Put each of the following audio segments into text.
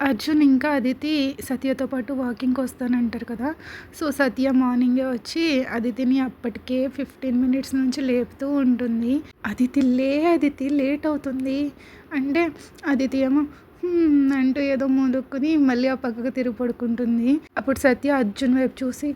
అర్జున్ ఇంకా అదితి సత్యతో పాటు వాకింగ్‌కొస్తానంటారు కదా! సో, సత్య మార్నింగే వచ్చి అదితిని అప్పటికే 15 మినిట్స్ నుంచి లేపుతూ ఉంటుంది. అదితి లేట్ అవుతుంది. అంటే అదితి ఏమో అంటూ ఏదో మొలుక్కుని మళ్ళీ ఆ పక్కకు తిరిగి పడుకుంటుంది. అప్పుడు సత్య అర్జున్ వైపు చూసి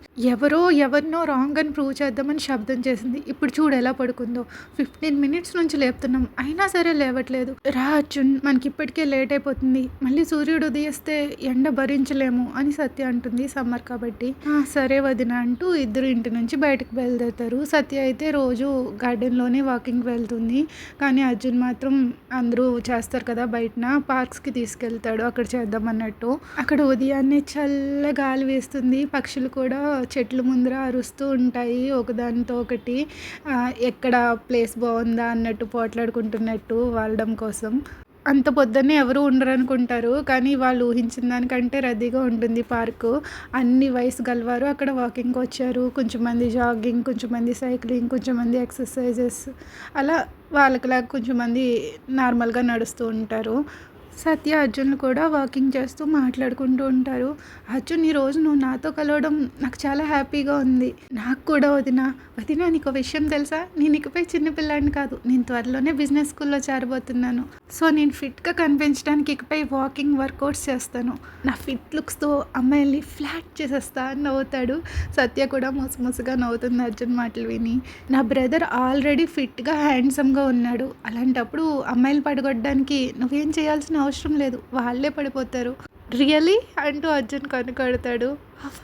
ఎవరినో రాంగ్ అని ప్రూవ్ చేద్దామని శబ్దం చేసింది. ఇప్పుడు చూడు ఎలా పడుకుందో. 15 మినిట్స్ నుంచి లేపుతున్నాం. అయినా సరే లేవట్లేదు. రా అర్జున్ మనకిప్పటికే లేట్ అయిపోతుంది. మళ్ళీ సూర్యుడు ఉదయిస్తే ఎండ భరించలేము అని సత్య అంటుంది సమ్మర్ కాబట్టి. సరే వదిన అంటూ ఇద్దరు ఇంటి నుంచి బయటకు బయలుదేరుతారు. సత్య అయితే రోజు గార్డెన్‌లోనే వాకింగ్‌కి వెళ్తుంది. కానీ అర్జున్ మాత్రం అందరూ చేస్తారు కదా బయటన పార్క్స్‌కి తీసుకెళ్తాడు అక్కడ చేద్దామన్నట్టు. అక్కడ ఉదయాన్నే చల్ల గాలి వేస్తుంది. పక్షులు కూడా చెట్ల ముందర అరుస్తూ ఉంటాయి ఒకదానితో ఒకటి. ఎక్కడ ప్లేస్ బాగుందా అన్నట్టు పోట్లాడుకుంటున్నట్టు వాలడం కోసం. అంత పొద్దున్నే ఎవరు ఉండరనుకుంటారు. కానీ వాళ్ళు ఊహించిన దానికంటే రద్దీగా ఉంటుంది పార్కు. అన్ని వయసు గలవారు అక్కడ వాకింగ్‌కి వచ్చారు. కొంచెం మంది జాగింగ్, కొంచెం మంది సైక్లింగ్, కొంచెం మంది ఎక్సర్సైజెస్ అలా వాళ్ళకిలాగా కొంచెం మంది నార్మల్‌గా నడుస్తూ ఉంటారు. సత్య, అర్జున్‌లు కూడా వాకింగ్ చేస్తూ మాట్లాడుకుంటూ ఉంటారు. అర్జున్ ఈరోజు నువ్వు నాతో కలవడం నాకు చాలా హ్యాపీగా ఉంది. నాకు కూడా వదినా నీకో విషయం తెలుసా? నేను ఇకపై చిన్న పిల్లాడిని కాదు. నేను త్వరలోనే బిజినెస్ స్కూల్‌లో చేరబోతున్నాను. సో నేను ఫిట్‌గా కనిపించడానికి ఇకపై వాకింగ్ వర్కౌట్స్ చేస్తాను. నా ఫిట్ లుక్స్‌తో అమ్మాయిల్ని ఫ్లాట్ చేసేస్తా అని నవ్వుతాడు. సత్య కూడా ముసుముసుగా నవ్వుతుంది అర్జున్ మాటలు విని. నా బ్రదర్ ఆల్రెడీ ఫిట్‌గా హ్యాండ్సమ్‌గా ఉన్నాడు. అలాంటప్పుడు అమ్మాయిలు పడగొట్టడానికి నువ్వేం చేయాల్సిన అవసరం లేదు. వాళ్ళే పడిపోతారు. రియలీ అంటూ అర్జున్ కనుకొడతాడు.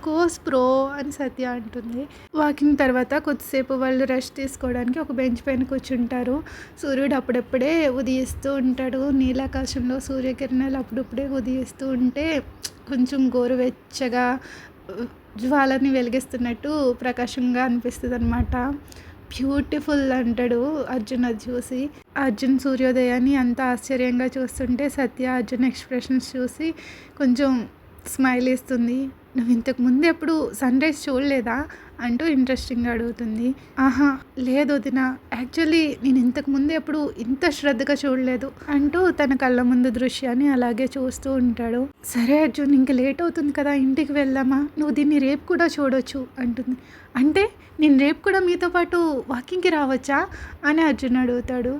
కోర్స్ బ్రో అని సత్య అంటుంది. వాకింగ్ తర్వాత కొద్దిసేపు వాళ్ళు రెస్ట్ తీసుకోవడానికి ఒక బెంచ్ పైన కూర్చుంటారు. సూర్యుడు అప్పుడప్పుడే ఉదయిస్తూ ఉంటాడు. నీలాకాశంలో సూర్యకిరణాలు అప్పుడప్పుడే ఉదయిస్తూ ఉంటే కొంచెం గోరువెచ్చగా జ్వాలని వెలిగిస్తున్నట్టు ప్రకాశంగా అనిపిస్తుంది అనమాట. బ్యూటిఫుల్ అంటాడు అర్జున్ అది చూసి. అర్జున్ సూర్యోదయాన్ని అంత ఆశ్చర్యంగా చూస్తుంటే సత్య అర్జున్ ఎక్స్ప్రెషన్స్ చూసి కొంచెం స్మైల్ ఇస్తుంది. నువ్వు ఇంతకు ముందు ఎప్పుడు సన్ రైజ్ చూడలేదా అంటూ ఇంట్రెస్టింగ్గా అడుగుతుంది. లేదు వదిన, యాక్చువల్లీ నేను ఇంతకు ముందు ఎప్పుడు ఇంత శ్రద్ధగా చూడలేదు అంటూ తన కళ్ళ ముందు దృశ్యాన్ని అలాగే చూస్తూ ఉంటాడు. సరే అర్జున్, ఇంక లేట్ అవుతుంది కదా, ఇంటికి వెళ్దామా? నువ్వు దీన్ని రేపు కూడా చూడొచ్చు అంటుంది. అంటే నేను రేపు కూడా మీతో పాటు వాకింగ్కి రావచ్చా అని అర్జున్ అడుగుతాడు.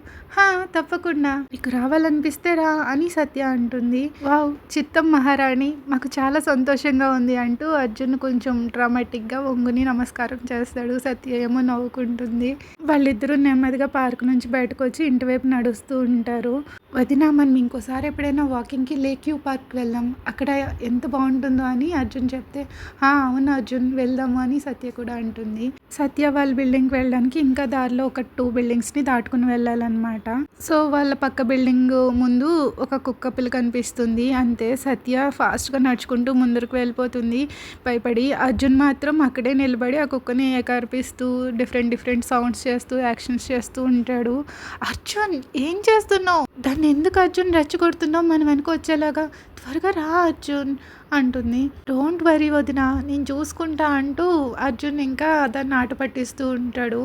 తప్పకుండా, నీకు రావాలనిపిస్తే రా అని సత్య అంటుంది. వావ్, చిత్తం మహారాణి, మాకు చాలా సంతోషంగా ఉంది అంటూ అర్జున్ కొంచెం డ్రామాటిక్గా వంగుని నమస్కారం చేస్తాడు. సత్య ఏమో నవ్వుకుంటుంది. వాళ్ళిద్దరూ నెమ్మదిగా పార్క్ నుంచి బయటకు వచ్చి ఇంటి వైపు నడుస్తూ ఉంటారు. వదినా, మనం ఇంకోసారి ఎప్పుడైనా వాకింగ్కి లేక్ వ్యూ పార్క్ వెళ్దాం, అక్కడ ఎంత బాగుంటుందో అని అర్జున్ చెప్తే అవును అర్జున్ వెళ్దాము అని సత్య కూడా అంటుంది. సత్య వాళ్ళ బిల్డింగ్కి వెళ్ళడానికి ఇంకా దారిలో ఒక 2 బిల్డింగ్స్ని దాటుకుని వెళ్ళాలన్నమాట. సో వాళ్ళ పక్క బిల్డింగ్ ముందు ఒక కుక్క పిల్ల కనిపిస్తుంది. అంతే, సత్య ఫాస్ట్గా నడుచుకుంటూ ముందరకు వెళ్ళిపోతుంది భయపడి. అర్జున్ మాత్రం అక్కడే నిలబడి ఆ కుక్కని ఏకార్పిస్తూ డిఫరెంట్ సౌండ్స్ చేస్తూ యాక్షన్స్ చేస్తూ ఉంటాడు. అర్జున్, ఏం చేస్తున్నావు? దాన్ని ఎందుకు అర్జున్ రెచ్చగొడుతున్నావు? మనం వెనక వచ్చేలాగా, త్వరగా రా అర్జున్ అంటుంది. డోంట్ వరీ వదిన, నేను చూసుకుంటా అంటూ అర్జున్ ఇంకా దాన్ని ఆట పట్టిస్తూ ఉంటాడు.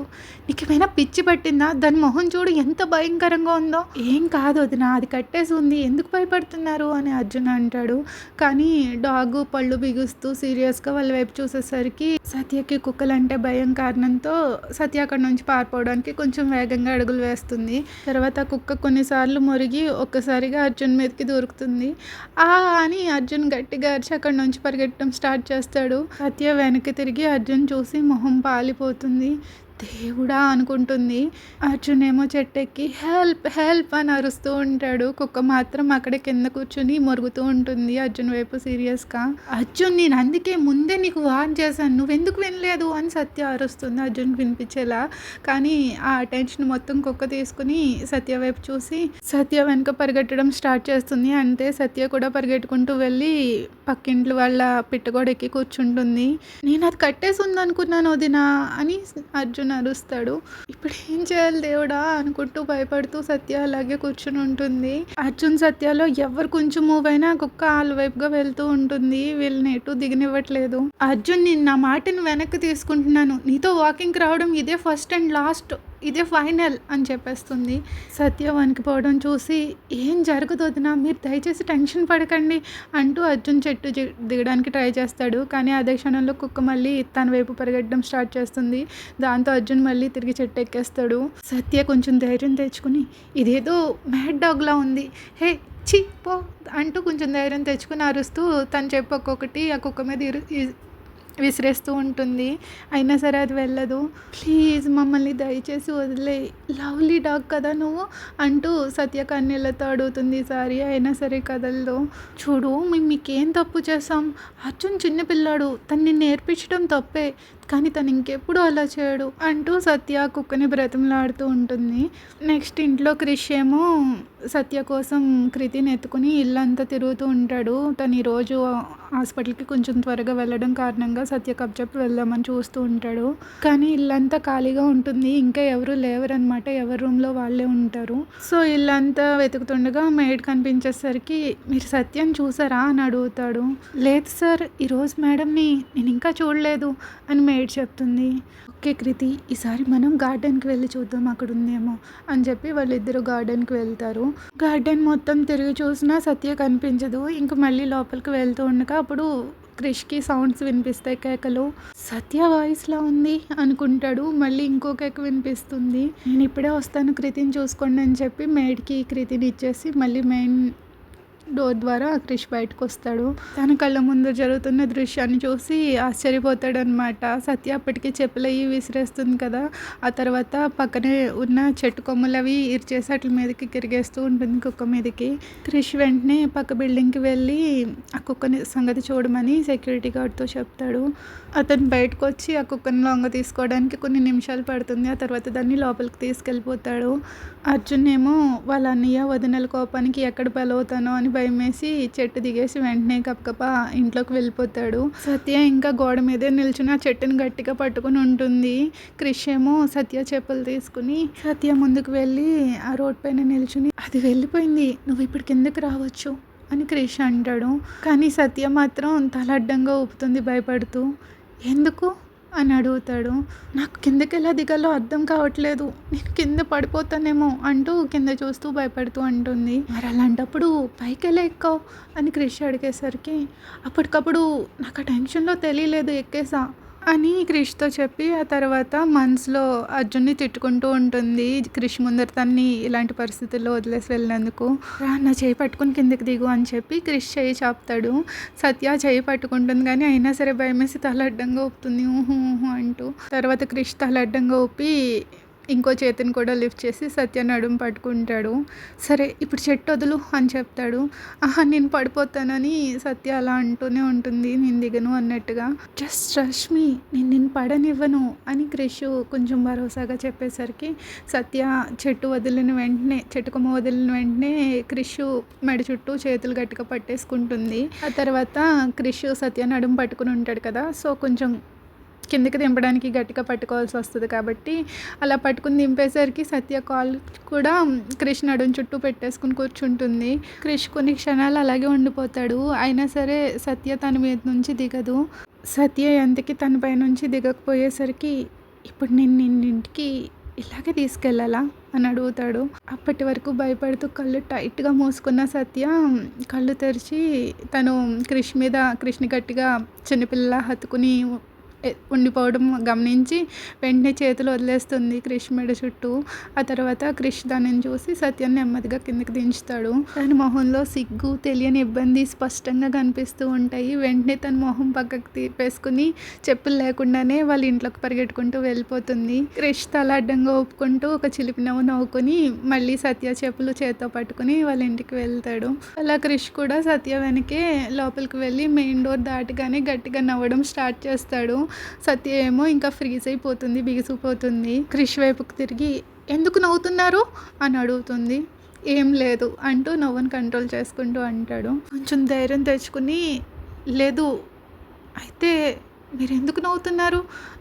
నీకు ఏమైనా పిచ్చి పట్టిందా? దాని మొహం చూడు ఎంత భయంకరంగా ఉందో. ఏం కాదు వదిన, అది కట్టేసి ఉంది, ఎందుకు భయపడుతున్నారు అని అర్జున్ అంటాడు. కానీ డాగ్ పళ్ళు బిగుస్తూ సీరియస్గా వాళ్ళ వైపు చూసేసరికి సత్యకి కుక్కలంటే భయం కారణంతో సత్య అక్కడ నుంచి పారిపోవడానికి కొంచెం వేగంగా అడుగులు వేస్తుంది. తర్వాత కుక్క కొన్నిసార్లు మురిగి ఒక్కసారిగా అర్జున్ మీదకి దొరుకుతుంది. అని అర్జున్ గట్టిగా అరిచి అక్కడి నుంచి పరిగెట్టడం స్టార్ట్ చేస్తాడు. సత్య వెనక్కి తిరిగి అర్జున్ చూసి మొహం పాలిపోతుంది. దేవుడా అనుకుంటుంది. అర్జున్ ఏమో చెట్టెక్కి హెల్ప్ హెల్ప్ అని అరుస్తూ ఉంటాడు. కుక్క మాత్రం అక్కడే కింద కూర్చుని మొరుగుతూ ఉంటుంది అర్జున్ వైపు సీరియస్గా. అర్జున్, నేను అందుకే ముందే నీకు వార్న్ చేశాను, నువ్వెందుకు వినలేదు అని సత్య అరుస్తుంది అర్జున్ వినిపించేలా. కానీ ఆ అటెన్షన్ మొత్తం కుక్క తీసుకుని సత్య వైపు చూసి సత్య వెనుక పరిగెట్టడం స్టార్ట్ చేస్తుంది. అంతే, సత్య కూడా పరిగెట్టుకుంటూ వెళ్ళి పక్కింట్లో వాళ్ళ పిట్టగోడ ఎక్కి కూర్చుంటుంది. నేను అది కట్టేసి ఉందనుకున్నాను వదినా అని అర్జున్ అరుస్తాడు. ఇప్పుడు ఏం చేయాలి దేవుడా అనుకుంటూ భయపడుతూ సత్య అలాగే కూర్చుని ఉంటుంది. అర్జున్ సత్యలో ఎవరు కొంచెం మూవ్ అయినా కుక్క వాళ్ళ వైపుగా వెళ్తూ ఉంటుంది. వీళ్ళని ఎటు దిగనివ్వట్లేదు. అర్జున్, నేను నా మాటను వెనక్కి తీసుకుంటున్నాను. నీతో వాకింగ్కి రావడం ఇదే ఫస్ట్ అండ్ లాస్ట్. ఇదే ఫైనల్ అని చెప్పేస్తుంది. సత్య వణికిపోవడం చూసి ఏం జరగదు వదిన, మీరు దయచేసి టెన్షన్ పడకండి అంటూ అర్జున్ చెట్టు దిగడానికి ట్రై చేస్తాడు. కానీ అదే క్షణంలో కుక్క మళ్ళీ తన వైపు పరిగెట్టడం స్టార్ట్ చేస్తుంది. దాంతో అర్జున్ మళ్ళీ తిరిగి చెట్టు ఎక్కేస్తాడు. సత్య కొంచెం ధైర్యం తెచ్చుకుని ఇదేదో మ్యాడ్ డాగ్లా ఉంది, హే చి పో అంటూ కొంచెం ధైర్యం తెచ్చుకుని అరుస్తూ తను చెప్పు ఒక్కొక్కటి ఆ కుక్క మీద విసిరేస్తూ ఉంటుంది. అయినా సరే అది వెళ్ళదు. ప్లీజ్ మమ్మల్ని దయచేసి వదిలే, లవ్లీ డాగ్ కదా నువ్వు అంటూ సత్య కన్నీళ్ళతో అడుగుతుంది సారీ. అయినా సరే కదలదు. చూడు మేము మీకేం తప్పు చేసాం, అర్జున్ చిన్నపిల్లాడు, తన్ని నేర్పించడం తప్పే, కానీ తను ఇంకెప్పుడు అలా చేయడు అంటూ సత్య కుక్కని బ్రతిమలాడుతూ ఉంటుంది. నెక్స్ట్ ఇంట్లో క్రిష్ ఏమో సత్య కోసం కృతిని ఎత్తుకుని ఇల్లంతా తిరుగుతూ ఉంటాడు. తను ఈరోజు హాస్పిటల్కి కొంచెం త్వరగా వెళ్ళడం కారణంగా సత్య కబ్జెప్ వెళ్దామని చూస్తూ ఉంటాడు. కానీ ఇల్లంతా ఖాళీగా ఉంటుంది, ఇంకా ఎవరు లేవరనమాట, ఎవరి రూమ్లో వాళ్ళే ఉంటారు. సో ఇల్లంతా వెతుకుతుండగా మేడ్ కనిపించేసరికి మీరు సత్యం చూసారా అని అడుగుతాడు. లేదు సార్, ఈరోజు మేడంని నేను ఇంకా చూడలేదు అని మేడ్ చెప్తుంది. ఓకే కృతి, ఈసారి మనం గార్డెన్కి వెళ్ళి చూద్దాం అక్కడ ఉందేమో అని చెప్పి వాళ్ళిద్దరూ గార్డెన్కి వెళ్తారు. గార్డెన్ మొత్తం తిరిగి చూసినా సత్య కనిపించదు. ఇంక మళ్ళీ లోపలికి వెళ్తూ ఉండగా అప్పుడు క్రిష్కి సౌండ్స్ వినిపిస్తాయి, కేకలు. సత్య వాయిస్లా ఉంది అనుకుంటాడు. మళ్ళీ ఇంకో కేక వినిపిస్తుంది. నేను ఇప్పుడే వస్తాను, కృతిని చూసుకోండి అని చెప్పి మేడ్కి కృతిని ఇచ్చేసి మళ్ళీ మెయిన్ డోర్ ద్వారా క్రిష్ బయటకు వస్తాడు. తన కళ్ళ ముందు జరుగుతున్న దృశ్యాన్ని చూసి ఆశ్చర్యపోతాడనమాట. సత్య అప్పటికి చెప్పులయ్యి విసిరేస్తుంది కదా, ఆ తర్వాత పక్కనే ఉన్న చెట్టు కొమ్మలు అవి ఇరిచేసి అట్ల మీదకి కిరిగేస్తూ ఉంటుంది కుక్క మీదకి. క్రిష్ వెంటనే పక్క బిల్డింగ్కి వెళ్ళి ఆ కుక్కని సంగతి చూడమని సెక్యూరిటీ గార్డ్తో చెప్తాడు. అతను బయటకు వచ్చి ఆ కుక్కని లొంగ తీసుకోవడానికి కొన్ని నిమిషాలు పడుతుంది. ఆ తర్వాత దాన్ని లోపలికి తీసుకెళ్ళిపోతాడు. అర్జున్ ఏమో వాళ్ళ అన్నయ్య వదినల కోపానికి ఎక్కడ బలవుతానో అని భయం వేసి చెట్టు దిగేసి వెంటనే కప్పకప్ప ఇంట్లోకి వెళ్ళిపోతాడు. సత్య ఇంకా గోడ మీదే నిల్చుని ఆ చెట్టుని గట్టిగా పట్టుకుని ఉంటుంది. క్రిష్ ఏమో సత్య చెప్పులు తీసుకుని సత్య ముందుకు వెళ్ళి ఆ రోడ్ పైన నిల్చుని అది వెళ్ళిపోయింది, నువ్వు ఇప్పుడు కిందకి రావచ్చు అని క్రిష్ అంటాడు. కానీ సత్య మాత్రం తల అడ్డంగా ఊపుతుంది భయపడుతూ. ఎందుకు అని అడుగుతాడు. నాకు కిందకి ఎలా దిగాలో అర్థం కావట్లేదు, నేను కింద పడిపోతానేమో అంటూ కింద చూస్తూ భయపడుతూ అంటుంది. మరి అలాంటప్పుడు పైకి ఎలా ఎక్కావు అని క్రిష్ అడిగేసరికి అప్పటికప్పుడు నాకు ఆ టెన్షన్లో తెలియలేదు, ఎక్కేసా అని క్రిష్తో చెప్పి ఆ తర్వాత మనసులో అర్జున్ని తిట్టుకుంటూ ఉంటుంది. క్రిష్ ముందర తన్ని ఇలాంటి పరిస్థితుల్లో వదిలేసి వెళ్ళినందుకు. నా చేయి పట్టుకుని కిందకి దిగు అని చెప్పి క్రిష్ చేయి చాపుతాడు. సత్య చేయి పట్టుకుంటుంది కానీ అయినా సరే భయమేసి తల అడ్డంగా ఊపుతుంది ఊహు ఊహు అంటూ. తర్వాత క్రిష్ తల అడ్డంగా ఊపి ఇంకో చేతిని కూడా లిఫ్ట్ చేసి సత్య నడుము పట్టుకుంటాడు. సరే ఇప్పుడు చెట్టు వదులు అని చెప్తాడు. ఆహా నేను పడిపోతానని సత్య అలా అంటూనే ఉంటుంది, నేను దిగను అన్నట్టుగా. జస్ట్ ట్రస్ట్ మీ, నేను నిన్ను పడనివ్వను అని క్రిష్ కొంచెం భరోసాగా చెప్పేసరికి సత్య చెట్టు కొమ్మ వదిలిన వెంటనే క్రిష్ మెడ చుట్టూ చేతులు గట్టిగా పట్టేసుకుంటుంది. ఆ తర్వాత క్రిష్ సత్య నడుము పట్టుకుని ఉంటాడు కదా, సో కొంచెం కిందకి దింపడానికి గట్టిగా పట్టుకోవాల్సి వస్తుంది కాబట్టి అలా పట్టుకుని దింపేసరికి సత్య కాలు కూడా క్రిష్ నడుం చుట్టూ పెట్టేసుకుని కూర్చుంటుంది. క్రిష్ కొన్ని క్షణాలు అలాగే ఉండిపోతాడు. అయినా సరే సత్య తన మీద నుంచి దిగదు. సత్య ఎంతకి తన పై నుంచి దిగకపోయేసరికి ఇప్పుడు నేను నిన్నింటికి ఇలాగే తీసుకెళ్ళాలా అని అడుగుతాడు. అప్పటి వరకు భయపడుతూ కళ్ళు టైట్గా మూసుకున్న సత్య కళ్ళు తెరిచి తను క్రిష్ని గట్టిగా చిన్నపిల్ల హత్తుకుని ఉండిపోవడం గమనించి వెంటనే చేతులు వదిలేస్తుంది క్రిష్ మెడ చుట్టూ. ఆ తర్వాత క్రిష్ దానిని చూసి సత్యాన్ని నెమ్మదిగా కిందకి దించుతాడు. తన మొహంలో సిగ్గు, తెలియని ఇబ్బంది స్పష్టంగా కనిపిస్తూ ఉంటాయి. వెంటనే తన మొహం పక్కకు తీపేసుకుని చెప్పులు లేకుండానే వాళ్ళ ఇంట్లోకి పరిగెట్టుకుంటూ వెళ్ళిపోతుంది. క్రిష్ తల అడ్డంగా ఊపుకుంటూ ఒక చిలిపి నవ్వు నవ్వుకొని మళ్ళీ సత్య చెప్పులు చేత్తో పట్టుకుని వాళ్ళ ఇంటికి వెళ్తాడు. అలా క్రిష్ కూడా సత్య వెనకే లోపలికి వెళ్ళి మెయిన్ డోర్ దాటగానే గట్టిగా నవ్వడం స్టార్ట్ చేస్తాడు. సత్య ఏమో ఇంకా ఫ్రీజ్ అయిపోతుంది, బిగిసిపోతుంది. క్రిష్ వైపుకి తిరిగి ఎందుకు నవ్వుతున్నారు అని అడుగుతుంది. ఏం లేదు అంటూ నవ్వుని కంట్రోల్ చేసుకుంటూ అంటాడు. కొంచెం ధైర్యం తెచ్చుకుని లేదు అయితే మీరు ఎందుకు నవ్వుతున్నారు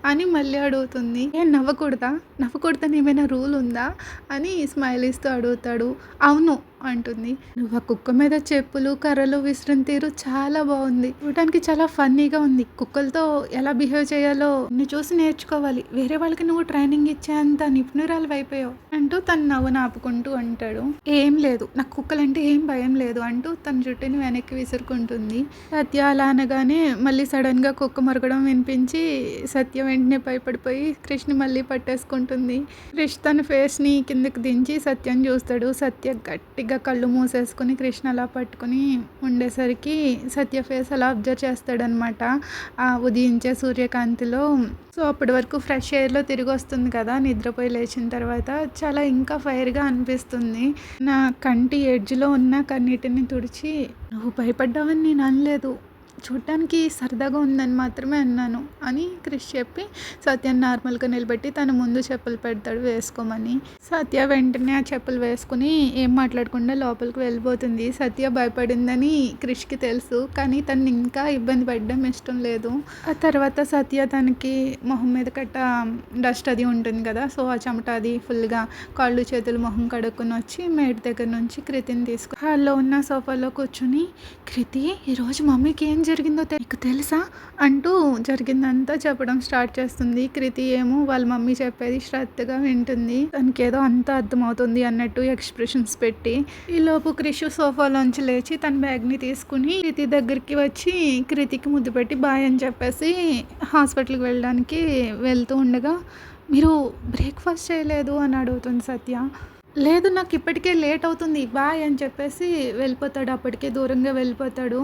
అని మళ్ళీ అడుగుతుంది. నవ్వకూడదని ఏమైనా రూల్ ఉందా అని స్మైల్ ఇస్తూ అడుగుతాడు. అవును అంటుంది. నువ్వు ఆ కుక్క మీద చెప్పులు, కర్రలు విసిరిన తీరు చాలా బాగుంది. చూడటానికి చాలా ఫన్నీగా ఉంది. కుక్కలతో ఎలా బిహేవ్ చేయాలో నువ్వు చూసి నేర్చుకోవాలి. వేరే వాళ్ళకి నువ్వు ట్రైనింగ్ ఇచ్చేంత నిపుణురాలు అయిపోయావు అంటూ తను నవ్వును ఆపుకుంటూ అంటాడు. ఏం లేదు, నాకు కుక్కలంటే ఏం భయం లేదు అంటూ తన జుట్టుని వెనక్కి విసురుకుంటుంది. సత్య అలా అనగానే మళ్ళీ సడన్గా కుక్క మరగడం వినిపించి సత్య వెంటనే భయపడిపోయి క్రిష్ని మళ్ళీ పట్టేసుకుంటుంది. క్రిష్ తన ఫేస్ని కిందకి దించి సత్యం చూస్తాడు. సత్య గట్టిగా కళ్ళు మూసేసుకుని కృష్ణ అలా పట్టుకుని ఉండేసరికి సత్య ఫేస్ అలా అబ్జర్వ్ చేస్తాడనమాట ఆ ఉదయించే సూర్యకాంతిలో. సో అప్పటి వరకు ఫ్రెష్ ఎయిర్లో తిరిగి వస్తుంది కదా, నిద్రపోయి లేచిన తర్వాత చాలా ఇంకా ఫైర్గా అనిపిస్తుంది. నా కంటి ఎడ్జ్లో ఉన్న కన్నీటిని తుడిచి, నువ్వు భయపడ్డావని నేను అనలేదు, చూడటానికి సరదాగా ఉందని మాత్రమే అన్నాను అని క్రిష్ చెప్పి సత్యాన్ని నార్మల్గా నిలబెట్టి తన ముందు చెప్పులు పెడతాడు వేసుకోమని. సత్య వెంటనే ఆ చెప్పులు వేసుకుని ఏం మాట్లాడకుండా లోపలికి వెళ్ళిపోతుంది. సత్య భయపడిందని క్రిష్కి తెలుసు, కానీ తను ఇంకా ఇబ్బంది పడడం ఇష్టం లేదు. ఆ తర్వాత సత్య తనకి మొహం మీద కట్ట డస్ట్ అది ఉంటుంది కదా, సో ఆ చెమట అది ఫుల్గా కాళ్ళు చేతులు మొహం కడుక్కొని వచ్చి మేడ్ దగ్గర నుంచి కృతిని తీసుకుని హాల్లో ఉన్న సోఫాలో కూర్చుని, కృతి ఈరోజు మమ్మీకి ఏం జరిగిందో నీకు తెలుసా అంటూ జరిగిందంతా చెప్పడం స్టార్ట్ చేస్తుంది. కృతి ఏమో వాళ్ళ మమ్మీ చెప్పేది శ్రద్ధగా వింటుంది. తనకి ఏదో అంతా అర్థమవుతుంది అన్నట్టు ఎక్స్ప్రెషన్స్ పెట్టి. ఈలోపు క్రిష్ సోఫాలోంచి లేచి తన బ్యాగ్ని తీసుకుని కృతి దగ్గరికి వచ్చి కృతికి ముద్దు పెట్టి బాయ్ అని చెప్పేసి హాస్పిటల్కి వెళ్ళడానికి వెళ్తూ ఉండగా, మీరు బ్రేక్ఫాస్ట్ చేయలేదు అని అడుగుతుంది సత్య. లేదు, నాకు ఇప్పటికే లేట్ అవుతుంది బాయ్ అని చెప్పేసి వెళ్ళిపోతాడు. అప్పటికే దూరంగా వెళ్ళిపోతాడు.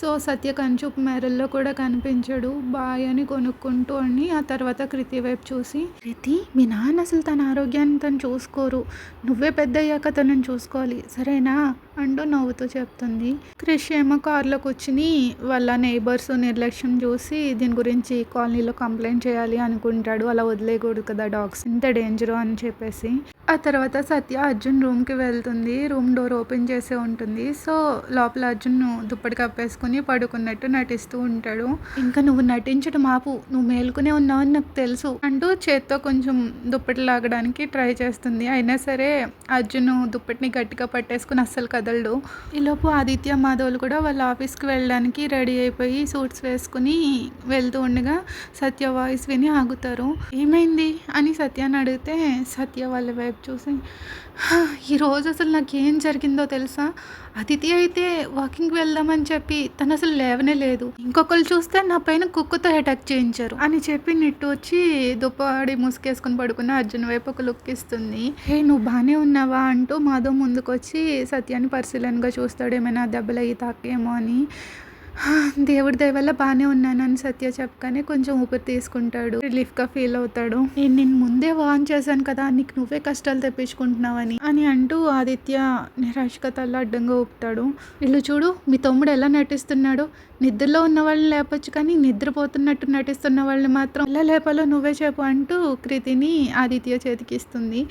సో సత్య కనుచూపు మేరల్లో కూడా కనిపించాడు. బాయ్ అని కొనుక్కుంటూ అని ఆ తర్వాత కృతి వైపు చూసి, కృతి మీ నాన్న అసలు తన ఆరోగ్యాన్ని తను చూసుకోరు, నువ్వే పెద్ద అయ్యాక తనని చూసుకోవాలి సరేనా అంటూ నవ్వుతూ చెప్తుంది. క్రిష్ ఏమో కార్లో కూర్చుని వాళ్ళ నైబర్స్ నిర్లక్ష్యం చూసి దీని గురించి కాలనీలో కంప్లైంట్ చేయాలి అనుకుంటాడు. అలా వదిలేయకూడదు కదా డాగ్స్, ఇంత డేంజరు అని చెప్పేసి. ఆ తర్వాత సత్య అర్జున్ రూమ్కి వెళ్తుంది. రూమ్ డోర్ ఓపెన్ చేసే ఉంటుంది. సో లోపల అర్జున్ దుప్పటి కప్పేసుకుని పడుకున్నట్టు నటిస్తూ ఉంటాడు. ఇంకా నువ్వు నటించడం ఆపు, నువ్వు మేలుకునే ఉన్నావని నాకు తెలుసు అంటూ చేత్తో కొంచెం దుప్పటి లాగడానికి ట్రై చేస్తుంది. అయినా సరే అర్జున్ దుప్పటిని గట్టిగా పట్టేసుకుని అస్సలు కదలడు. ఈలోపు ఆదిత్య మాధవులు కూడా వాళ్ళ ఆఫీస్కి వెళ్ళడానికి రెడీ అయిపోయి సూట్స్ వేసుకుని వెళ్తూ ఉండగా సత్య వాయిస్ విని ఆగుతారు. ఏమైంది అని సత్యాన్ని అడిగితే సత్య వాళ్ళ వైపు చూసి, ఈరోజు అసలు నాకు ఏం జరిగిందో తెలుసా, అతిథి అయితే వాకింగ్కి వెళ్దామని చెప్పి తను అసలు లేవనే లేదు, ఇంకొకరు చూస్తే నా పైన కుక్కతో అటాక్ చేయించారు అని చెప్పి నిట్టు వచ్చి దుప్పటి ముసుకేసుకుని పడుకున్న అర్జున్ వైపు ఒక లుక్ ఇస్తుంది. హే నువ్వు బాగానే ఉన్నావా అంటూ మాధవ్ ముందుకు వచ్చి సత్యాన్ని పరిశీలనగా చూస్తాడు, ఏమైనా దెబ్బలు అయ్యి తాకేమో అని. దేవుడి దయ వల్ల బాగానే ఉన్నానని సత్య చెప్పగానే కొంచెం ఊపిరి తీసుకుంటాడు, రిలీఫ్గా ఫీల్ అవుతాడు. నేను నిన్ను ముందే వార్న్ చేశాను కదా, నీకు నువ్వే కష్టాలు తెప్పించుకుంటున్నావని అని అంటూ ఆదిత్య నిరాశగా తల్ల అడ్డంగా ఊపుతాడు. ఇల్లు చూడు మీ తమ్ముడు ఎలా నటిస్తున్నాడు, నిద్రలో ఉన్న వాళ్ళని లేపొచ్చు కానీ నిద్రపోతున్నట్టు నటిస్తున్న వాళ్ళని మాత్రం ఎలా లేపాలో నువ్వే చెప్పు అంటూ కృతిని ఆదిత్య చేతికిస్తుంది.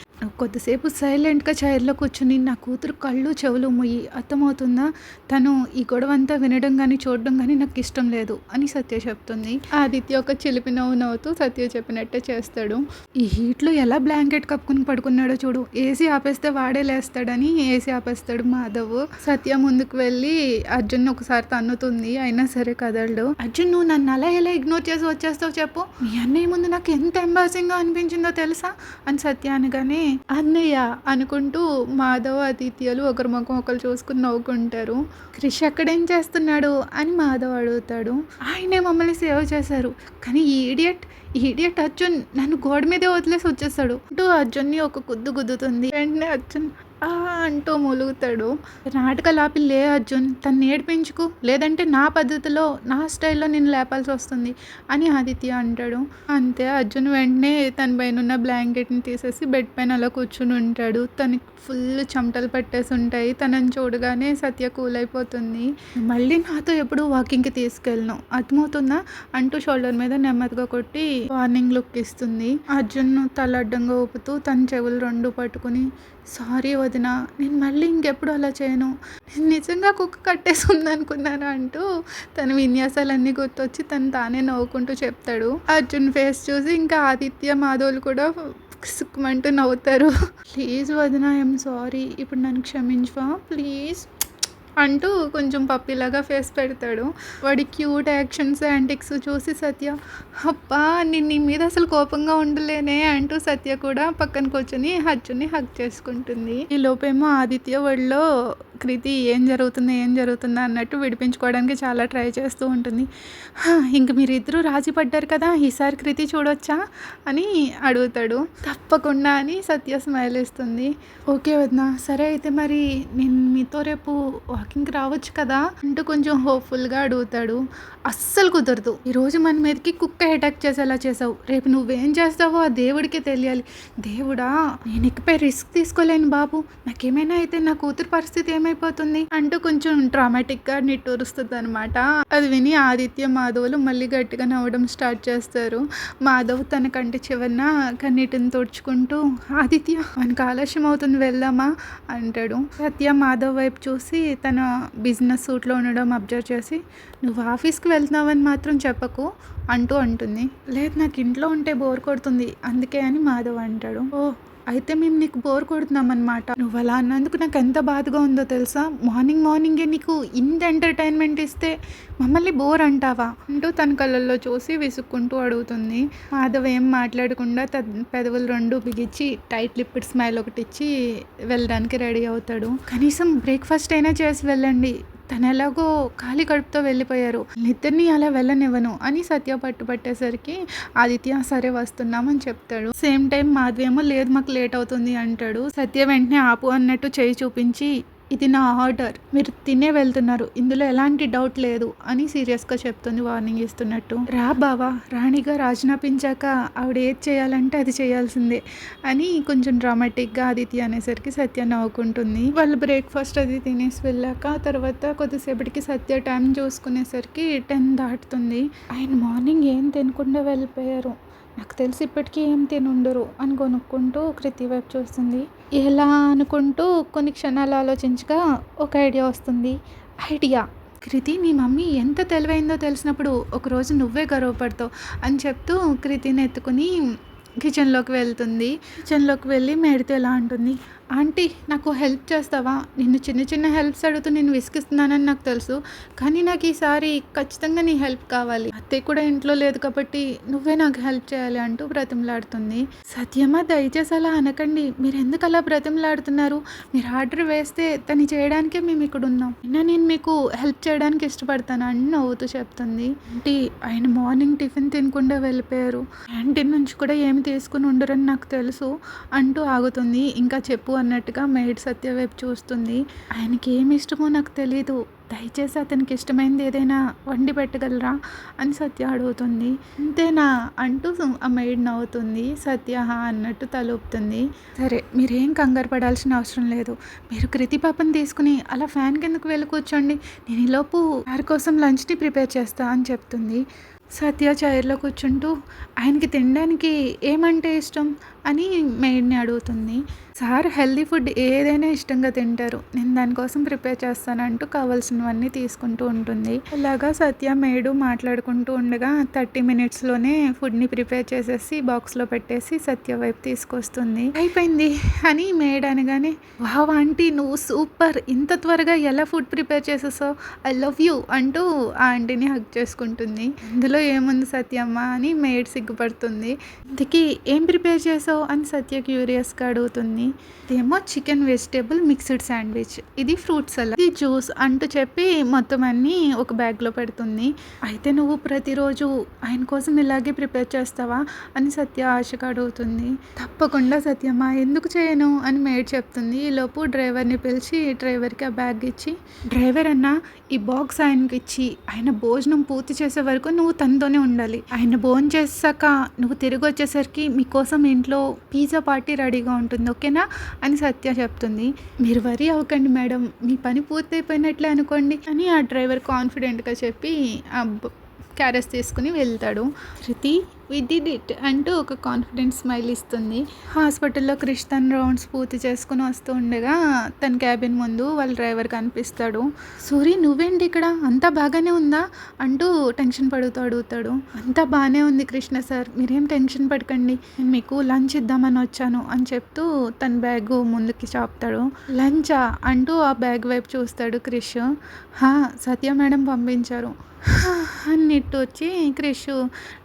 కొద్దిసేపు సైలెంట్గా చైర్లో కూర్చుని నా కూతురు కళ్ళు చెవులు ముయ్యి, అర్థమవుతుందా, తను ఈ గొడవ అంతా వినడం కానీ చూడడం కానీ నాకు ఇష్టం లేదు అని సత్య చెప్తుంది. ఆదిత్య ఒక చిలిపి నవ్వు నవ్వుతూ సత్య చెప్పినట్టే చేస్తాడు. ఈ హీట్లో ఎలా బ్లాంకెట్ కప్పుకుని పడుకున్నాడో చూడు, ఏసీ ఆపేస్తే వాడే లేస్తాడని ఏసీ ఆపేస్తాడు మాధవ్. సత్య ముందుకు వెళ్ళి అర్జున్ ఒకసారి తన్నుతుంది, అయినా సరే కదలడు. అర్జున్ నువ్వు నన్ను అలా ఎలా ఇగ్నోర్ చేసి వచ్చేస్తావు చెప్పు, మీ అన్నయ్య ముందు నాకు ఎంత ఎంబాసింగ్గా అనిపించిందో తెలుసా అని సత్య అనగానే, అన్నయ్య అనుకుంటూ మాధవ్ ఆదిత్యలు ఒకరి ముఖం ఒకరు చూసుకుని నవ్వుకుంటారు. క్రిష్ అక్కడేం చేస్తున్నాడు అని మాధవ్ అడుగుతాడు. ఆయనే మమ్మల్ని సేవ్ చేశారు కానీ ఈ ఇడియట్ అర్జున్ నన్ను గోడ మీదే వదిలేసి వచ్చేస్తాడు అంటూ అర్జున్ని ఒక గుద్దు గుద్దుతుంది. వెంటనే అర్జున్ అంటూ మూలుగుతాడు. నాటకాలు ఆపి లే అర్జున్, తను నేర్పించుకు, లేదంటే నా పద్ధతిలో నా స్టైల్లో నేను లేపాల్సి వస్తుంది అని ఆదిత్య అంటాడు. అంతే అర్జున్ వెంటనే తన పైన ఉన్న బ్లాంకెట్ని తీసేసి బెడ్ పైన అలా కూర్చుని ఉంటాడు. తనకి ఫుల్ చెమటలు పట్టేసి ఉంటాయి. తనని చూడగానే సత్య కూల్ అయిపోతుంది. మళ్ళీ నాతో ఎప్పుడు వాకింగ్కి తీసుకెళ్ళను అర్థమవుతుందా అంటూ షోల్డర్ మీద నెమ్మదిగా కొట్టి వార్నింగ్ లుక్ ఇస్తుంది. అర్జున్ తల అడ్డంగా ఊపుతూ తన చెవులు రెండు పట్టుకుని, సారీ వదిన, నేను మళ్ళీ ఇంకెప్పుడు అలా చేయను, నేను నిజంగా కుక్క కట్టేసి ఉందనుకున్నాను అంటూ తన విన్యాసాలన్నీ గుర్తొచ్చి తను తానే నవ్వుకుంటూ చెప్తాడు. అర్జున్ ఫేస్ చూసి ఇంకా ఆదిత్య మాధవులు కూడా కిసుక్కుమంటూ నవ్వుతారు. ప్లీజ్ వదిన ఐఎమ్ సారీ, ఇప్పుడు నన్ను క్షమించవా ప్లీజ్ అంటూ కొంచెం పప్పిలాగా ఫేస్ పెడతాడు. వాడి క్యూట్ యాక్షన్స్, యాంటిక్స్ చూసి సత్య అబ్బా నేను నీ మీద అసలు కోపంగా ఉండలేనే అంటూ సత్య కూడా పక్కన కూర్చొని హచ్చుని హగ్ చేసుకుంటుంది. ఈ లోపేమో ఆదిత్య ఒళ్ళో కృతి ఏం జరుగుతుందా అన్నట్టు విడిపించుకోవడానికి చాలా ట్రై చేస్తూ ఉంటుంది. ఇంక మీరిద్దరూ రాజీ పడ్డారు కదా, ఈసారి కృతి చూడొచ్చా అని అడుగుతాడు. తప్పకుండా అని సత్య స్మైల్ ఇస్తుంది. ఓకే వదిన, సరే అయితే మరి నేను మీతో రేపు వాకింగ్కి రావచ్చు కదా అంటూ కొంచెం హోప్ఫుల్గా అడుగుతాడు. అస్సలు కుదరదు, ఈరోజు మన మీదకి కుక్క అటాక్ చేసేలా చేసావు, రేపు నువ్వేం చేస్తావో ఆ దేవుడికే తెలియాలి. దేవుడా, నేను ఇకపై రిస్క్ తీసుకోలేను బాబు, నాకేమైనా అయితే నా కూతురు పరిస్థితి ఏమైపోతుంది అంటూ కొంచెం డ్రామాటిక్గా నిట్టూరుస్తుంది అనమాట. అది విని ఆదిత్య మాధవులు మళ్ళీ గట్టిగా నవ్వడం స్టార్ట్ చేస్తారు. మాధవ్ తన కంటి చివరన కన్నీటిని తుడుచుకుంటూ ఆదిత్య మనకు ఆలస్యం అవుతుంది వెళ్దామా అంటాడు. సత్య మాధవ్ వైపు చూసి తన బిజినెస్ సూట్లో ఉండడం అబ్జర్వ్ చేసి నువ్వు ఆఫీస్కి వెళ్తున్నావని మాత్రం చెప్పకు అంటూ అంటుంది. లేదు నాకు ఇంట్లో ఉంటే బోర్ కొడుతుంది అందుకే అని మాధవ్ అంటాడు. ఓ అయితే మేము నీకు బోర్ కొడుతున్నామన్నమాట. నువ్వు అలా అన్నందుకు నాకు ఎంత బాధగా ఉందో తెలుసా. మార్నింగే నీకు ఇంత ఎంటర్టైన్మెంట్ ఇస్తే మమ్మల్ని బోర్ అంటావా అంటూ తన కళ్ళల్లో చూసి విసుక్కుంటూ అడుగుతుంది. మాధవ్ ఏం మాట్లాడకుండా తన పెదవులు రెండు బిగించి టైట్ లిప్పిడ్ స్మైల్ ఒకటి ఇచ్చి వెళ్ళడానికి రెడీ అవుతాడు. కనీసం బ్రేక్ఫాస్ట్ అయినా చేసి వెళ్ళండి, తను ఎలాగో ఖాళీ కడుపుతో వెళ్ళిపోయారు, నిద్రని అలా వెళ్ళనివ్వను అని సత్య పట్టేసరికి ఆదిత్య సరే వస్తున్నామని చెప్తాడు. సేమ్ టైం మాధవేమో లేదు మాకు లేట్ అవుతుంది అంటాడు. సత్య వెంటనే ఆపు అన్నట్టు చేయి చూపించి ఇది నా ఆర్డర్, మీరు తినే వెళ్తున్నారు, ఇందులో ఎలాంటి డౌట్ లేదు అని సీరియస్గా చెప్తుంది, వార్నింగ్ ఇస్తున్నట్టు. రా బావా, రాణిగా రాజనాపించాక ఆవిడ ఏది చేయాలంటే అది చేయాల్సిందే అని కొంచెం డ్రామాటిక్గా ఆదిత్య అనేసరికి సత్య నవ్వుకుంటుంది. వాళ్ళు బ్రేక్ఫాస్ట్ అది తినేసి వెళ్ళాక తర్వాత కొద్దిసేపటికి సత్య టైం చూసుకునేసరికి 10 దాటుతుంది. ఆయన మార్నింగ్ ఏం తినకుండా వెళ్ళిపోయారు, నాకు తెలిసి ఇప్పటికీ ఏం తినుండరు అని కొనుక్కుంటూ కృతి వైపు చూస్తుంది. ఎలా అనుకుంటూ కొన్ని క్షణాలు ఆలోచించగా ఒక ఐడియా వస్తుంది. కృతి నీ మమ్మీ ఎంత తెలివైందో తెలిసినప్పుడు ఒకరోజు నువ్వే గర్వపడతావు అని చెప్తూ కృతిని ఎత్తుకుని కిచెన్లోకి వెళ్తుంది. కిచెన్లోకి వెళ్ళి మేడితో ఎలా అంటుంది, ఆంటీ నాకు హెల్ప్ చేస్తావా, నిన్ను చిన్న హెల్ప్స్ అడుగుతూ నేను విసిగిస్తున్నానని నాకు తెలుసు, కానీ నాకు ఈసారి ఖచ్చితంగా నీ హెల్ప్ కావాలి, అత్తయ్య కూడా ఇంట్లో లేదు కాబట్టి నువ్వే నాకు హెల్ప్ చేయాలి అంటూ బ్రతిమలాడుతుంది. సత్యమ్మ దయచేసి అలా అనకండి, మీరు ఎందుకు అలా బ్రతిమలాడుతున్నారు, మీరు ఆర్డర్ వేస్తే తను చేయడానికే మేము ఇక్కడ ఉన్నాం, నేను మీకు హెల్ప్ చేయడానికి ఇష్టపడతాను అని నవ్వుతూ చెప్తుంది. ఆంటీ ఆయన మార్నింగ్ టిఫిన్ తినకుండా వెళ్ళిపోయారు, క్యాంటీన్ నుంచి కూడా ఏమి తీసుకుని ఉండరని నాకు తెలుసు అంటూ ఆగుతుంది. ఇంకా చెప్పు అన్నట్టుగా మేడ్ సత్య వైపు చూస్తుంది. ఆయనకి ఏమి ఇష్టమో నాకు తెలీదు, దయచేసి అతనికి ఇష్టమైనది ఏదైనా వండి పెట్టగలరా అని సత్య అడుగుతుంది. అంతేనా అంటూ ఆ మేడ్ నవ్వుతుంది. సత్య అన్నట్టు తలూపుతుంది. సరే మీరేం కంగారు పడాల్సిన అవసరం లేదు, మీరు కృతి పాపని తీసుకుని అలా ఫ్యాన్ కిందకు వెళ్ళి కూర్చోండి, నేను ఈలోపు వారి కోసం లంచ్ని ప్రిపేర్ చేస్తా అని చెప్తుంది. సత్య చైర్లో కూర్చుంటూ ఆయనకి తినడానికి ఏమంటే ఇష్టం అని మెయిడ్ని అడుగుతుంది. సార్ హెల్దీ ఫుడ్ ఏదైనా ఇష్టంగా తింటారు, నేను దానికోసం ప్రిపేర్ చేస్తానంటూ కావాల్సినవన్నీ తీసుకుంటూ ఉంటుంది. ఇలాగా సత్య మేడు మాట్లాడుకుంటూ ఉండగా 30 మినిట్స్లోనే ఫుడ్ని ప్రిపేర్ చేసేసి బాక్స్లో పెట్టేసి సత్య వైపు తీసుకొస్తుంది. అయిపోయింది అని మేడ్ అనగానే వావ్ ఆంటీ నువ్వు సూపర్, ఇంత త్వరగా ఎలా ఫుడ్ ప్రిపేర్ చేసేసావు, ఐ లవ్ యూ అంటూ ఆ ఆంటీని హగ్ చేసుకుంటుంది. ఇందులో ఏముంది సత్యమ్మ అని మేడ్ సిగ్గుపడుతుంది. ఇంతకీ ఏం ప్రిపేర్ చేసావు అని సత్య క్యూరియస్గా అడుగుతుంది. ఇదేమో చికెన్ వెజిటేబుల్ మిక్స్డ్ శాండ్విచ్, ఇది ఫ్రూట్ సలాడ్, ఇది జ్యూస్ అంటూ చెప్పి మొత్తం అన్నీ ఒక బ్యాగ్లో పెడుతుంది. అయితే నువ్వు ప్రతిరోజు ఆయన కోసం ఇలాగే ప్రిపేర్ చేస్తావా అని సత్య ఆశగా అడుగుతుంది. తప్పకుండా సత్యమ్మ, ఎందుకు చేయను అని మేడ్ చెప్తుంది. ఈలోపు డ్రైవర్ని పిలిచి డ్రైవర్కి ఆ బ్యాగ్ ఇచ్చి, డ్రైవర్ అన్న ఈ బాక్స్ ఆయనకి ఇచ్చి ఆయన భోజనం పూర్తి చేసే వరకు నువ్వు తనతోనే ఉండాలి, ఆయన భోజనం చేసాక నువ్వు తిరిగి వచ్చేసరికి మీకోసం ఇంట్లో పిజ్జా పార్టీ రెడీగా ఉంటుంది ఓకేనా అని సత్య చెప్తుంది. మీరు వరీ అవ్వకండి మేడం, మీ పని పూర్తయిపోయినట్లే అనుకోండి అని ఆ డ్రైవర్ కాన్ఫిడెంట్గా చెప్పి ఆ క్యారెట్స్ తీసుకుని వెళ్తాడు. శృతి వి డిడ్ ఇట్ అంటూ ఒక కాన్ఫిడెంట్ స్మైల్ ఇస్తుంది. హాస్పిటల్లో క్రిష్ తన రౌండ్స్ పూర్తి చేసుకుని వస్తూ ఉండగా తన క్యాబిన్ ముందు వాళ్ళ డ్రైవర్ కనిపిస్తాడు. సూరి నువ్వేంటి ఇక్కడ, అంతా బాగానే ఉందా అంటూ టెన్షన్ పడుతూ అడుగుతాడు. అంతా బాగానే ఉంది కృష్ణ సార్, మీరేం టెన్షన్ పడకండి, నేను మీకు లంచ్ ఇద్దామని వచ్చాను అని చెప్తూ తన బ్యాగ్ ముందుకి చాపుతాడు. లంచా అంటూ ఆ బ్యాగ్ వైపు చూస్తాడు క్రిష్. సత్య మేడం పంపించారు అన్నిట్టు వచ్చి క్రిష్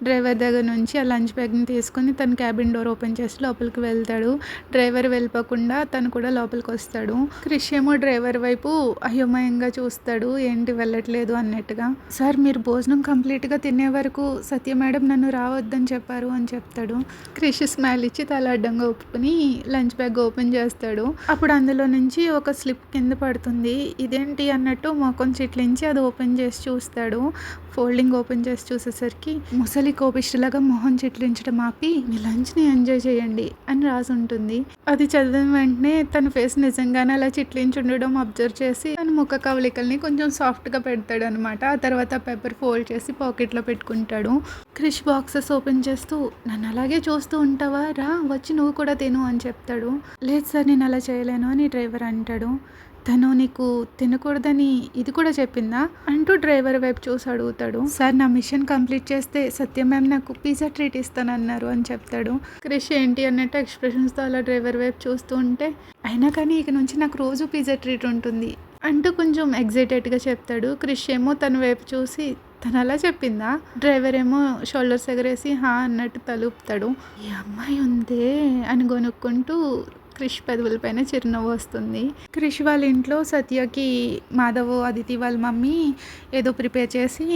డ్రైవర్ దగ్గర నుంచి ఆ లంచ్ బ్యాగ్ని తీసుకుని తన క్యాబిన్ డోర్ ఓపెన్ చేసి లోపలికి వెళ్తాడు. డ్రైవర్ వెళ్ళిపోకుండా తను కూడా లోపలికి వస్తాడు. క్రిష్ ఏమో డ్రైవర్ వైపు అయోమయంగా చూస్తాడు, ఏంటి వెళ్ళట్లేదు అన్నట్టుగా. సార్ మీరు భోజనం కంప్లీట్గా తినే వరకు సత్య మేడం నన్ను రావద్దని చెప్పారు అని చెప్తాడు. క్రిష్ స్మైల్ ఇచ్చి తల అడ్డంగా ఒప్పుకుని లంచ్ బ్యాగ్ ఓపెన్ చేస్తాడు. అప్పుడు అందులో నుంచి ఒక స్లిప్ కింద పడుతుంది. ఇదేంటి అన్నట్టు మొఖం చిట్లించి అది ఓపెన్ చేసి చూస్తాడు. ఫోల్డింగ్ ఓపెన్ చేసి చూసేసరికి ముసలి కోపిష్టిలాగా మొహం చిట్లించడం ఆపి మీ లంచ్ని ఎంజాయ్ చేయండి అని రాసి ఉంటుంది. అది చదివిన వెంటనే తన ఫేస్ నిజంగానే అలా చిట్లించి ఉండడం అబ్జర్వ్ చేసి తన ముఖ కవలికల్ని కొంచెం సాఫ్ట్గా పెడతాడు అనమాట. ఆ తర్వాత పేపర్ ఫోల్డ్ చేసి పాకెట్లో పెట్టుకుంటాడు. క్రిష్ బాక్సెస్ ఓపెన్ చేస్తూ నన్ను అలాగే చూస్తూ ఉంటావా, రా వచ్చి నువ్వు కూడా తిను అని చెప్తాడు. లేదు సార్ నేను అలా చేయలేను అని డ్రైవర్ అంటాడు. తను నీకు తినకూడదని ఇది కూడా చెప్పిందా అంటూ డ్రైవర్ వైపు చూసి అడుగుతాడు. సార్ నా మిషన్ కంప్లీట్ చేస్తే సత్య మ్యామ్ నాకు పిజ్జా ట్రీట్ ఇస్తానన్నారు అని చెప్తాడు. క్రిష్ ఏంటి అన్నట్టు ఎక్స్ప్రెషన్స్తో అలా డ్రైవర్ వైపు చూస్తూ ఉంటే అయినా కానీ ఇక నుంచి నాకు రోజు పిజ్జా ట్రీట్ ఉంటుంది అంటూ కొంచెం ఎగ్జైటెడ్గా చెప్తాడు. క్రిష్ ఏమో తన వైపు చూసి తను అలా చెప్పిందా, డ్రైవర్ ఏమో షోల్డర్స్ ఎగరేసి అన్నట్టు తలుపుతాడు. ఈ అమ్మాయి ఉందే అని గొనుక్కుంటూ క్రిష్ పెదవులపైన చిరునవ్వు వస్తుంది. క్రిష్ వాళ్ళ ఇంట్లో సత్యకి మాధవ్ అదితి వాళ్ళ మమ్మీ ఏదో ప్రిపేర్ చేసి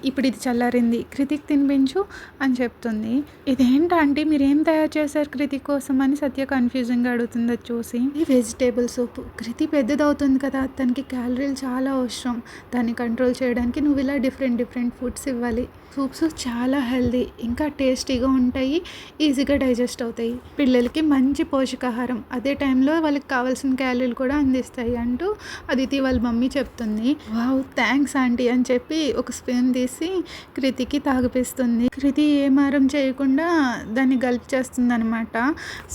ఇప్పుడు ఇది చల్లారింది కృతిక్ తినిపించు అని చెప్తుంది. ఇదేంటి ఆంటీ మీరేం తయారు చేశారు కృతిక్ కోసం అని సత్య కన్ఫ్యూజింగ్గా అడుగుతుంది. అది చూసి ఈ వెజిటేబుల్ సూప్, కృతి పెద్దదవుతుంది కదా తనకి క్యాలరీలు చాలా అవసరం, దాన్ని కంట్రోల్ చేయడానికి నువ్వు ఇలా డిఫరెంట్ ఫుడ్స్ ఇవ్వాలి. సూప్స్ చాలా హెల్దీ ఇంకా టేస్టీగా ఉంటాయి, ఈజీగా డైజెస్ట్ అవుతాయి, పిల్లలకి మంచి పోషకాహారం, అదే టైంలో వాళ్ళకి కావాల్సిన క్యాలరీలు కూడా అందిస్తాయి అంటూ అదితి వాళ్ళ మమ్మీ చెప్తుంది. వావ్ థ్యాంక్స్ ఆంటీ అని చెప్పి ఒక స్పూన్ తీసి కృతికి తాగిపిస్తుంది. కృతి ఏ మారం చేయకుండా దాన్ని గల్ప్ చేస్తుంది అనమాట.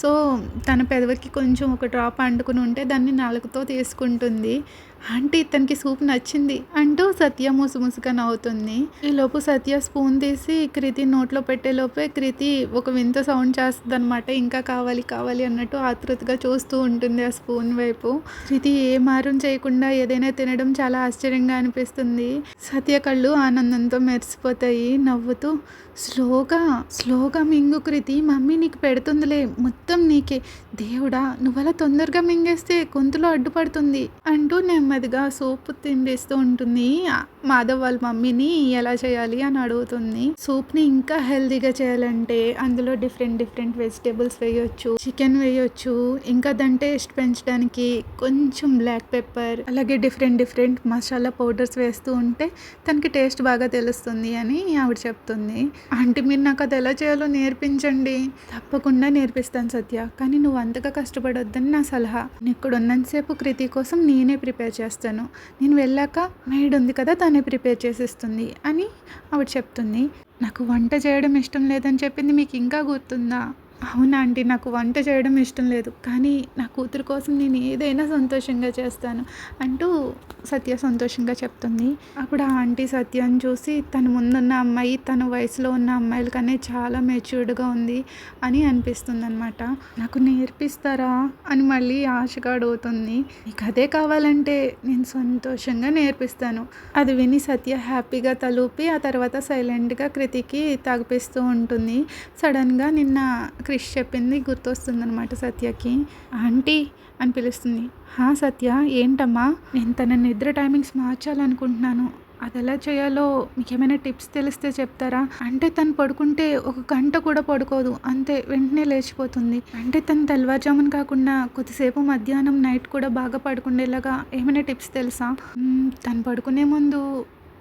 సో తన పెదవికి కొంచెం ఒక డ్రాప్ అంటుకుని ఉంటే దాన్ని నాలుకతో తీసుకుంటుంది. ఆంటీ తనకి సూప్ నచ్చింది అంటూ సత్య ముసుముసుగా నవ్వుతుంది. ఈలోపు సత్య స్పూన్ తీసి కృతి నోట్లో పెట్టేలోపే కృతి ఒక వింత సౌండ్ చేస్తుంది అనమాట. ఇంకా కావాలి కావాలి అన్నట్టు ఆతృతగా చూస్తూ ఉంటుంది ఆ స్పూన్ వైపు. కృతి ఏ మారం చేయకుండా ఏదైనా తినడం చాలా ఆశ్చర్యంగా అనిపిస్తుంది. సత్య కళ్ళు ఆనందంతో మెరిసిపోతాయి. నవ్వుతూ స్లోగా మింగు కృతి, మమ్మీ నీకు పెడుతుందిలే, మొత్తం నీకే, దేవుడా నువ్వలా తొందరగా మింగేస్తే గొంతులో అడ్డుపడుతుంది అంటూ నెమ్మదిగా సూప్ తిండిస్తూ ఉంటుంది. మాధవ్ వాళ్ళ మమ్మీని ఎలా చేయాలి అని అడుగుతుంది. సూప్ని ఇంకా హెల్తీగా చేయాలంటే అందులో డిఫరెంట్ వెజిటేబుల్స్ వేయొచ్చు, చికెన్ వేయొచ్చు, ఇంకా దాని టేస్ట్ పెంచడానికి కొంచెం బ్లాక్ పెప్పర్ అలాగే డిఫరెంట్ మసాలా పౌడర్స్ వేస్తూ ఉంటే తనకి టేస్ట్ బాగా తెలుస్తుంది అని ఆవిడ చెప్తుంది. ఆంటీ మీరు నాకు అది ఎలా చేయాలో నేర్పించండి. తప్పకుండా నేర్పిస్తాను సత్య, కానీ నువ్వు అంతగా కష్టపడొద్దని నా సలహా. నేను ఇక్కడ ఉన్నంతసేపు కృతి కోసం నేనే ప్రిపేర్ చేస్తాను, నేను వెళ్ళాక మెయిడ్ ఉంది కదా తనే ప్రిపేర్ చేసిస్తుంది అని ఆవిడ చెప్తుంది. నాకు వంట చేయడం ఇష్టం లేదని చెప్పింది మీకు ఇంకా గుర్తుందా? అవునా ఆంటీ నాకు వంట చేయడం ఇష్టం లేదు, కానీ నా కూతురు కోసం నేను ఏదైనా సంతోషంగా చేస్తాను అంటూ సత్య సంతోషంగా చెప్తుంది. అప్పుడు ఆ ఆంటీ సత్యాన్ని చూసి తన ముందున్న అమ్మాయి తన వయసులో ఉన్న అమ్మాయిల కన్నా చాలా మెచ్యూర్డ్గా ఉంది అని అనిపిస్తుంది అనమాట. నాకు నేర్పిస్తారా అని మళ్ళీ ఆశగా అడుగుతుంది. నీకు అదే కావాలంటే నేను సంతోషంగా నేర్పిస్తాను. అది విని సత్య హ్యాపీగా తలూపి ఆ తర్వాత సైలెంట్గా కృతికి తాగిపిస్తూ ఉంటుంది. సడన్గా నిన్న క్రిష్ చెప్పింది గుర్తొస్తుంది అనమాట సత్యకి. ఆంటీ అని పిలుస్తుంది. సత్య ఏంటమ్మా? నేను తన నిద్ర టైమింగ్స్ మార్చాలనుకుంటున్నాను, అది ఎలా చేయాలో మీకు ఏమైనా టిప్స్ తెలిస్తే చెప్తారా? అంటే తను పడుకుంటే 1 గంట కూడా పడుకోదు, అంతే వెంటనే లేచిపోతుంది. అంటే తను తెల్లవారుజామున కాకుండా కొద్దిసేపు మధ్యాహ్నం నైట్ కూడా బాగా పడుకునేలాగా ఏమైనా టిప్స్ తెలుసా? తను పడుకునే ముందు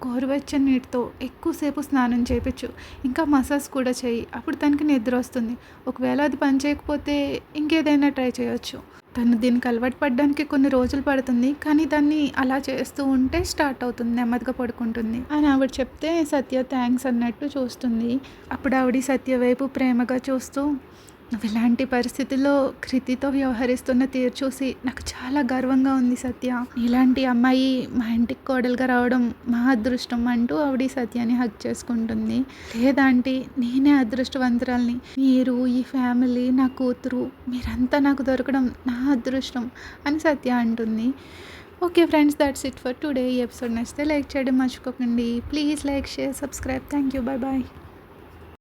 గోరువెచ్చని నీటితో ఎక్కువసేపు స్నానం చేపించు, ఇంకా మసాజ్ కూడా చెయ్యి. అప్పుడు తనకి నిద్ర వస్తుంది. ఒకవేళ అది పని చేయకపోతే ఇంకేదైనా ట్రై చేయొచ్చు. తను దీనికి అలవాటు పడడానికి కొన్ని రోజులు పడుతుంది, కానీ దాన్ని అలా చేస్తూ ఉంటే స్టార్ట్ అవుతుంది, నెమ్మదిగా పడుకుంటుంది అని ఆవిడ చెప్తే సత్య థ్యాంక్స్ అన్నట్టు చూస్తుంది. అప్పుడు ఆవిడ సత్య వైపు ప్రేమగా చూస్తూ, నువ్వు ఇలాంటి పరిస్థితుల్లో కృతితో వ్యవహరిస్తున్న తీరు చూసి నాకు చాలా గర్వంగా ఉంది సత్య. ఇలాంటి అమ్మాయి మా ఇంటికి కోడలుగా రావడం మా అదృష్టం అంటూ ఆవిడ సత్యాన్ని హగ్ చేసుకుంటుంది. లేదాంటి, నేనే అదృష్టవంతురాల్ని. మీరు, ఈ ఫ్యామిలీ, నా కూతురు, మీరంతా నాకు దొరకడం నా అదృష్టం అని సత్య అంటుంది. Okay friends, that's it for today. ఈ ఎపిసోడ్ నచ్చితే లైక్ చేయడం మర్చిపోకండి. Please like, share, subscribe. Thank you. Bye bye.